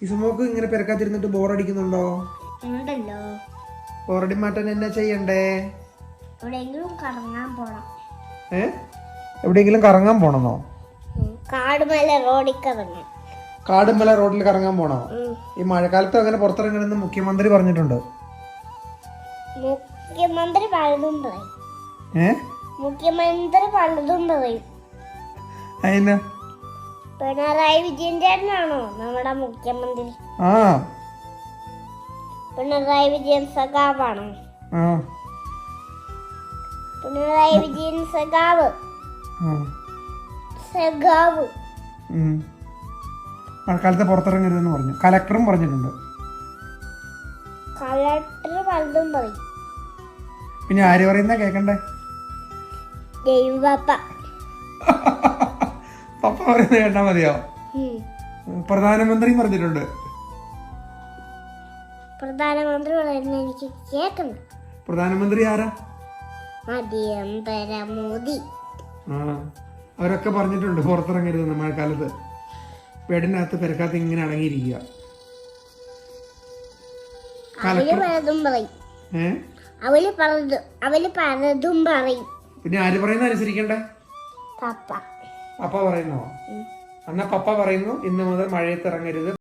ഇസുമോക്ക് ഇങ്ങനെ പെരക്കാത്തിരുന്നിട്ട് ബോറടിക്കുന്നുണ്ടോ? ഉണ്ടല്ലോ. ബോറടി മാറ്റാൻ എന്നാ ചെയ്യണ്ടേ? എവിടെയെങ്കിലും കറങ്ങാൻ പോണം. എവിടെയെങ്കിലും കറങ്ങാൻ പോണെന്നോ? കാടുമല റോഡിൽ കറങ്ങാൻ. കാടുമല റോഡിൽ കറങ്ങാൻ പോണോ? ഈ മഴക്കാലത്ത് അങ്ങനെ പുറത്തിറങ്ങണമെന്ന് മുഖ്യമന്ത്രി പറഞ്ഞിട്ടുണ്ട്. മുഖ്യമന്ത്രി പലതും പറയും. മുഖ്യമന്ത്രി പലതും പറയും. പിണറായി വിജയൻ ചേട്ടനാണോ നമ്മുടെ മുഖ്യമന്ത്രി? പിണറായി വിജയൻ സഖാവാണോ? പിണറായി വിജയൻ സഖാവ്. സഖാവ്. മഴക്കാലത്ത് പുറത്തിറങ്ങരുതെന്ന് പറഞ്ഞു. കലക്ടറും പറഞ്ഞിട്ടുണ്ട്. കളക്ടർ പലതും പറയും. പിന്നെ ആര് പറയുന്ന കേക്കണ്ടേ? ദൈവപ്പ. പപ്പ പറയുന്നത് കേട്ടാ മതിയോ? പ്രധാനമന്ത്രി പറഞ്ഞിട്ടുണ്ട്. പ്രധാനമന്ത്രി പറയുന്നത് എനിക്ക് കേൾക്കണം. പ്രധാനമന്ത്രി ആരാ? മോദി. അവരൊക്കെ പറഞ്ഞിട്ടുണ്ട് പുറത്തിറങ്ങരുതെന്ന് മഴക്കാലത്ത്. വീടിനകത്ത് പെരക്കാത്ത ഇങ്ങനെ അടങ്ങിയിരിക്കുക. പിന്നെ ആര് പറയുന്ന അനുസരിക്കണ്ടേ? പപ്പ പറയുന്നോ? എന്നാ പപ്പ പറയുന്നു ഇന്ന് മുതൽ മഴയത്ത് ഇറങ്ങരുത്.